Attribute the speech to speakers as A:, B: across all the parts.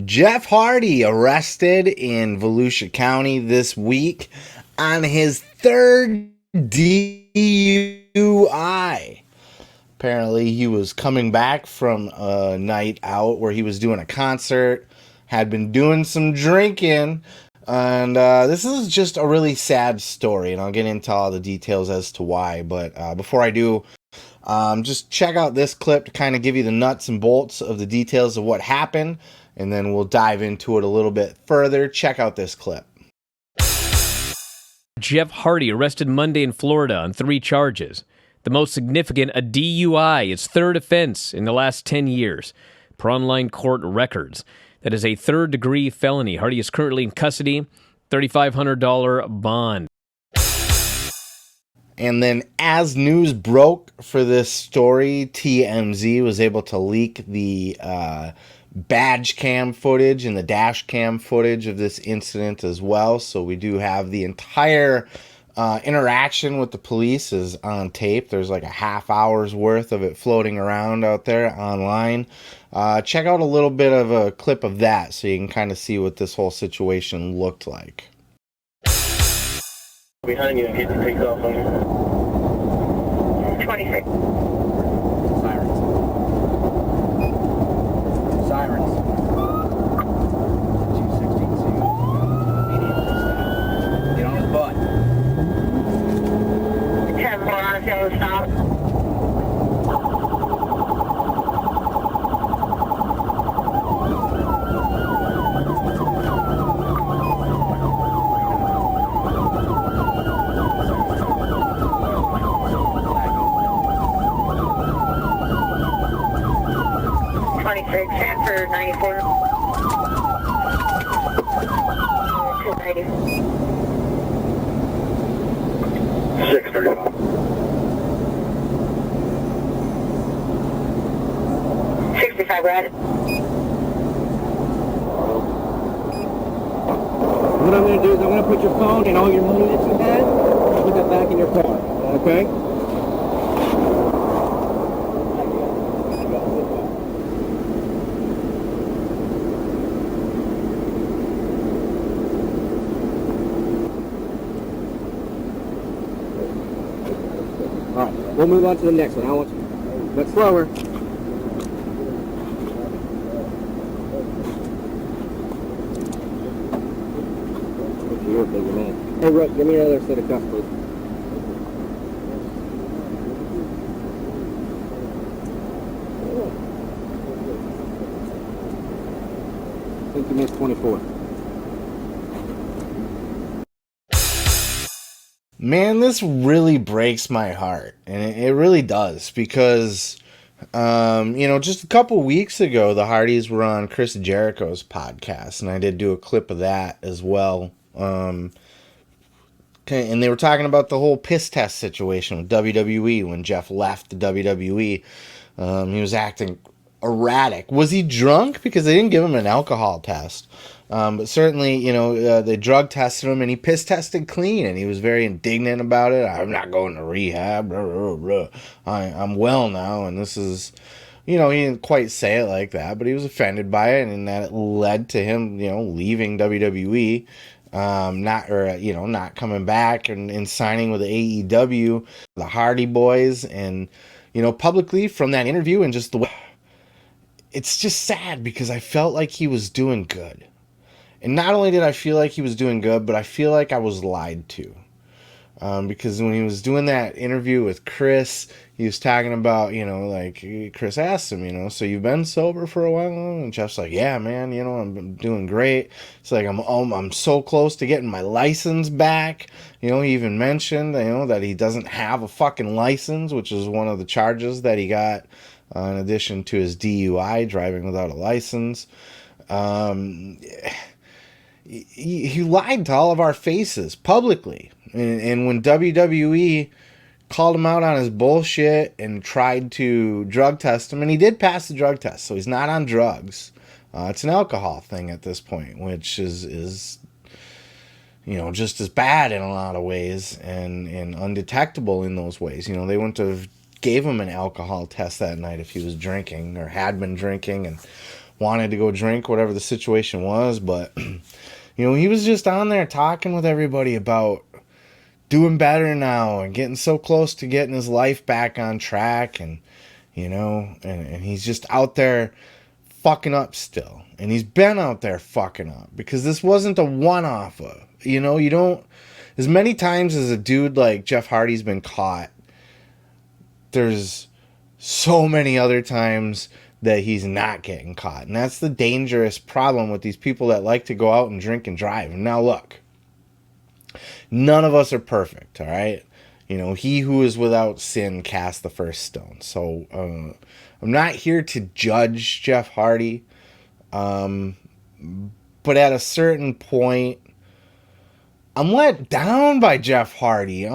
A: Jeff Hardy arrested in Volusia County this week on his third DUI. Apparently, he was coming back from a night out where he was doing a concert, had been doing some drinking, and this is just a really sad story, and I'll get into all the details as to why. But before I do, just check out this clip to kind of give you the nuts and bolts of the details of what happened, and then we'll dive into it a little bit further. Check out this clip.
B: Jeff Hardy arrested Monday in Florida on 3 charges. The most significant, a DUI, its third offense in the last 10 years, per online court records. That is a third-degree felony. Hardy is currently in custody, $3,500 bond.
A: And then as news broke for this story, TMZ was able to leak the badge cam footage and the dash cam footage of this incident as well. So we do have the entire interaction with the police is on tape. There's like a half hour's worth of it floating around out there online. Check out a little bit of a clip of that so you can kind of see what this whole situation looked like.
C: Behind you and get your takes off on you.
D: 26.
C: Sirens. Sirens. 216 immediately stop. Get on his butt.
D: 10-4 on a yellow stop. Sanford 94. 290.
C: 635.
D: 65 red.
E: What I'm going to do is I'm going to put your phone and all your money that you had, put that back in your car, okay? Alright, we'll move on to the next one. I want you, but slower. You're a bigger man. Hey, Rook, give me another set of cuffs, please. I think you missed 24.
A: Man, this really breaks my heart, and it really does, because, just a couple weeks ago, the Hardys were on Chris Jericho's podcast, and I did do a clip of that as well, and they were talking about the whole piss test situation with WWE when Jeff left the WWE. He was acting erratic. Was he drunk? Because they didn't give him an alcohol test. But certainly, they drug tested him and he piss tested clean, and he was very indignant about it. I'm not going to rehab. Blah, blah, blah. I'm well now, and this is, he didn't quite say it like that, but he was offended by it, and that it led to him, leaving WWE, not coming back and signing with the AEW, the Hardy Boys, and, publicly from that interview and just the way. It's just sad because I felt like he was doing good. And not only did I feel like he was doing good, but I feel like I was lied to. Because when he was doing that interview with Chris, he was talking about, Chris asked him, so you've been sober for a while? And Jeff's like, yeah, man, I'm doing great. It's like, I'm so close to getting my license back. He even mentioned, that he doesn't have a fucking license, which is one of the charges that he got, in addition to his DUI, driving without a license. He lied to all of our faces publicly. And when WWE called him out on his bullshit and tried to drug test him, and he did pass the drug test, so he's not on drugs. It's an alcohol thing at this point, which is just as bad in a lot of ways and undetectable in those ways. They wouldn't have gave him an alcohol test that night if he was drinking or had been drinking and wanted to go drink, whatever the situation was. But, he was just on there talking with everybody about doing better now and getting so close to getting his life back on track. And, and he's just out there fucking up still. And he's been out there fucking up because this wasn't a one-off. You don't, as many times as a dude like Jeff Hardy's been caught, there's so many other times that he's not getting caught. And that's the dangerous problem with these people that like to go out and drink and drive. And now look, none of us are perfect, all right? He who is without sin cast the first stone. So I'm not here to judge Jeff Hardy. But at a certain point, I'm let down by Jeff Hardy.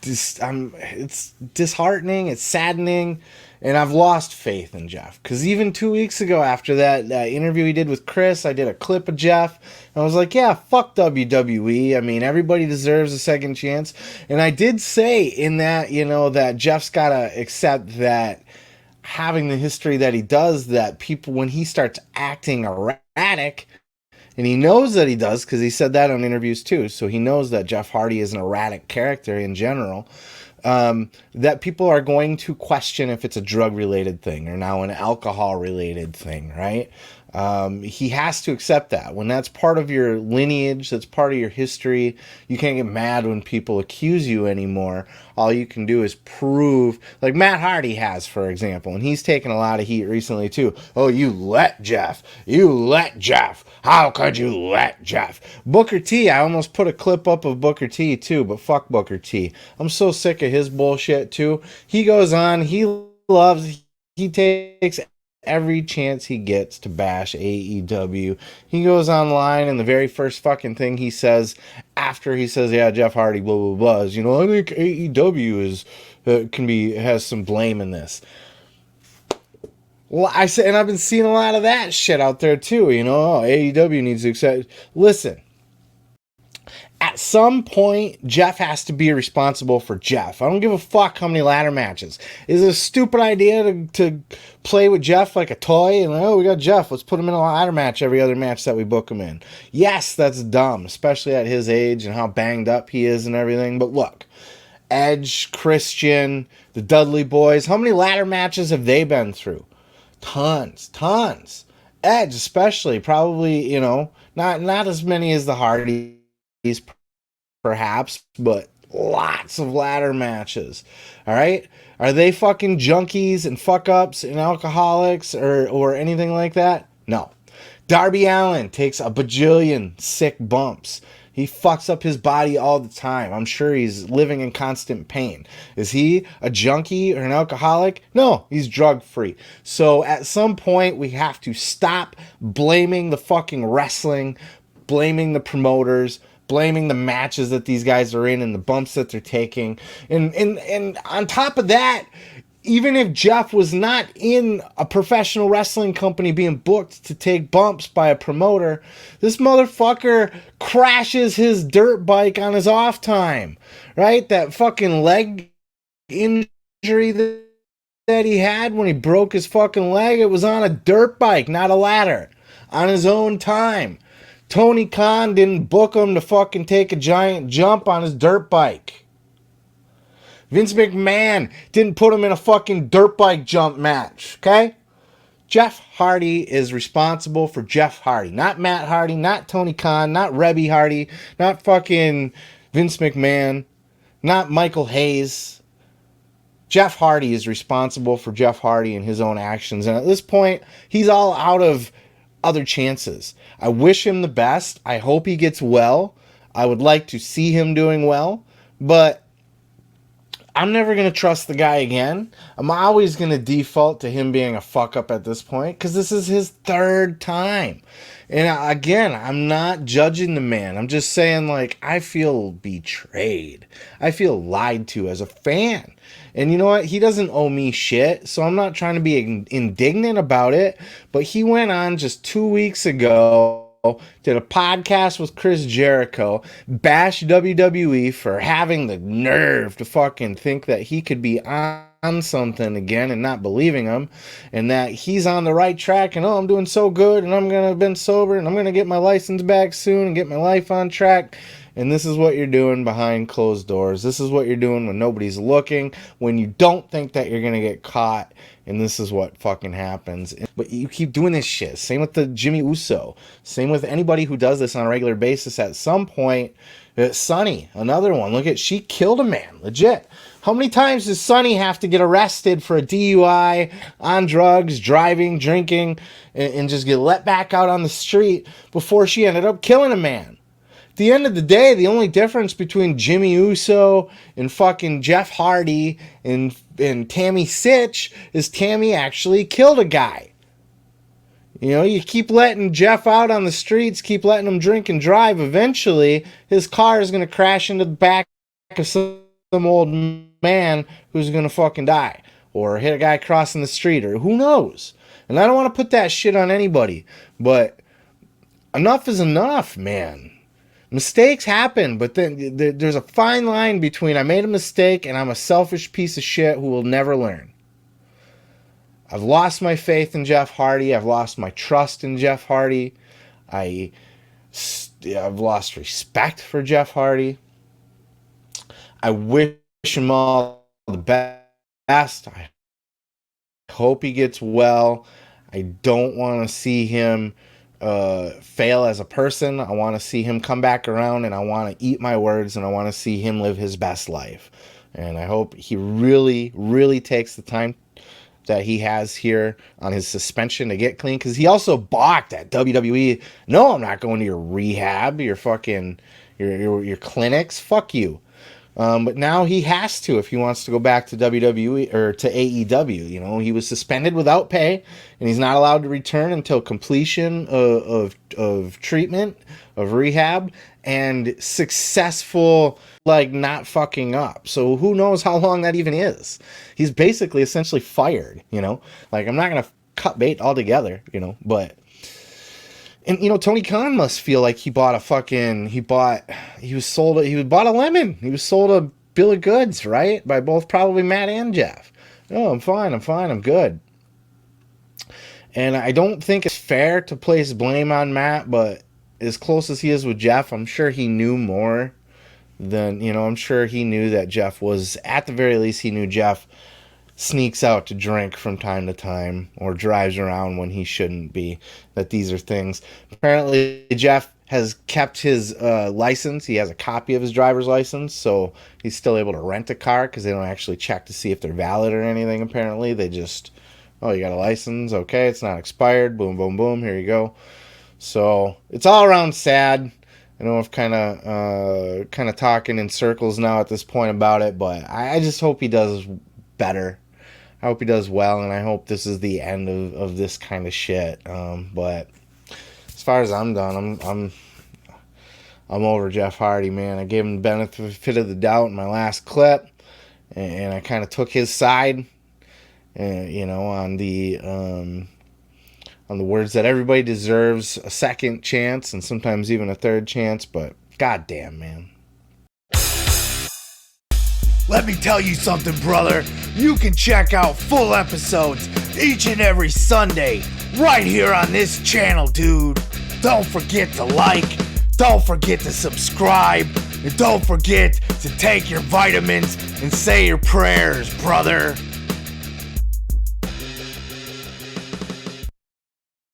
A: It's disheartening, it's saddening, and I've lost faith in Jeff. Because even 2 weeks ago, after that interview he did with Chris, I did a clip of Jeff, and I was like, yeah, fuck WWE. I mean, everybody deserves a second chance. And I did say in that, that Jeff's got to accept that having the history that he does, that people, when he starts acting erratic, and he knows that he does because he said that on interviews too. So he knows that Jeff Hardy is an erratic character in general. That people are going to question if it's a drug-related thing or now an alcohol-related thing, right? He has to accept that. When that's part of your lineage, that's part of your history, you can't get mad when people accuse you anymore. All you can do is prove, like Matt Hardy has, for example, and he's taken a lot of heat recently too. Oh, you let Jeff. How could you let Jeff? Booker T, I almost put a clip up of Booker T too, but fuck Booker T. I'm so sick of his bullshit too. He goes on, he takes every chance he gets to bash AEW. He goes online and the very first fucking thing he says after he says, yeah, Jeff Hardy, blah, blah, blah, is, I think AEW has some blame in this. Well, I said, and I've been seeing a lot of that shit out there too. AEW needs to accept. Listen, at some point, Jeff has to be responsible for Jeff. I don't give a fuck how many ladder matches. Is it a stupid idea to play with Jeff like a toy? And we got Jeff, let's put him in a ladder match every other match that we book him in. Yes, that's dumb, especially at his age and how banged up he is and everything. But look, Edge, Christian, the Dudley Boys, how many ladder matches have they been through? Tons. Edge especially, probably, not as many as the Hardys perhaps, but lots of ladder matches. All right? Are they fucking junkies and fuck-ups and alcoholics or anything like that? No. Darby Allin takes a bajillion sick bumps. He fucks up his body all the time. I'm sure he's living in constant pain. Is he a junkie or an alcoholic? No, he's drug-free. So at some point, we have to stop blaming the fucking wrestling, blaming the promoters, blaming the matches that these guys are in and the bumps that they're taking. And on top of that, even if Jeff was not in a professional wrestling company being booked to take bumps by a promoter, this motherfucker crashes his dirt bike on his off time, right? That fucking leg injury that he had when he broke his fucking leg, it was on a dirt bike, not a ladder, on his own time. Tony Khan didn't book him to fucking take a giant jump on his dirt bike. Vince McMahon didn't put him in a fucking dirt bike jump match, okay? Jeff Hardy is responsible for Jeff Hardy. Not Matt Hardy, not Tony Khan, not Rebby Hardy, not fucking Vince McMahon, not Michael Hayes. Jeff Hardy is responsible for Jeff Hardy and his own actions. And at this point, he's all out of other chances. I wish him the best. I hope he gets well. I would like to see him doing well. But I'm never going to trust the guy again. I'm always going to default to him being a fuck up at this point because this is his third time. And again, I'm not judging the man. I'm just saying, I feel betrayed. I feel lied to as a fan. And you know what? He doesn't owe me shit, so I'm not trying to be indignant about it. But he went on just 2 weeks ago, did a podcast with Chris Jericho, bashed WWE for having the nerve to fucking think that he could be on on something again and not believing him, and that he's on the right track, and I'm doing so good, and I'm gonna have been sober, and I'm gonna get my license back soon and get my life on track. And this is what you're doing behind closed doors. This is what you're doing when nobody's looking, when you don't think that you're gonna get caught, and this is what fucking happens. But you keep doing this shit. Same with the Jimmy Uso. Same with anybody who does this on a regular basis. At some point, Sonny, another one. Look at, she killed a man, legit. How many times does Sonny have to get arrested for a DUI, on drugs, driving, drinking, and just get let back out on the street before she ended up killing a man? At the end of the day, the only difference between Jimmy Uso and fucking Jeff Hardy and Tammy Sitch is Tammy actually killed a guy. You know, you keep letting Jeff out on the streets, keep letting him drink and drive. Eventually, his car is going to crash into the back of some old man who's going to fucking die. Or hit a guy crossing the street, or who knows. And I don't want to put that shit on anybody, but enough is enough, man. Mistakes happen, but then there's a fine line between I made a mistake and I'm a selfish piece of shit who will never learn. I've lost my faith in Jeff Hardy. I've lost my trust in Jeff Hardy. I've lost respect for Jeff Hardy. I wish him all the best. I hope he gets well. I don't want to see him fail as a person. I want to see him come back around, and I want to eat my words, and I want to see him live his best life. And I hope he really, really takes the time that he has here on his suspension to get clean, because he also balked at WWE. No, I'm not going to your rehab, your fucking your clinics. Fuck you. But now he has to if he wants to go back to WWE or to AEW. You know, he was suspended without pay, and he's not allowed to return until completion of treatment, of rehab, and successful, like, not fucking up. So who knows how long that even is? He's basically essentially fired, you know? Like, I'm not going to cut bait altogether, you know, but... And, you know, Tony Khan must feel like he bought a lemon. He was sold a bill of goods, right? By both probably Matt and Jeff. Oh, I'm fine, I'm good. And I don't think it's fair to place blame on Matt, but as close as he is with Jeff, I'm sure he knew more than, you know, I'm sure he knew that Jeff was, at the very least, he knew Jeff sneaks out to drink from time to time or drives around when he shouldn't be, that these are things. Apparently, Jeff has kept his license. He has a copy of his driver's license, so he's still able to rent a car because they don't actually check to see if they're valid or anything, apparently. They just, oh, you got a license? Okay, it's not expired. Boom, boom, boom. Here you go. So it's all around sad. I know I'm kind of talking in circles now at this point about it, but I just hope he does better. I hope he does well, and I hope this is the end of this kind of shit. But as far as I'm done, I'm over Jeff Hardy, man. I gave him the benefit of the doubt in my last clip, and I kind of took his side, you know, on the words that everybody deserves a second chance and sometimes even a third chance. But goddamn, man.
F: Let me tell you something, brother. You can check out full episodes each and every Sunday right here on this channel, dude. Don't forget to like, don't forget to subscribe, and don't forget to take your vitamins and say your prayers, brother.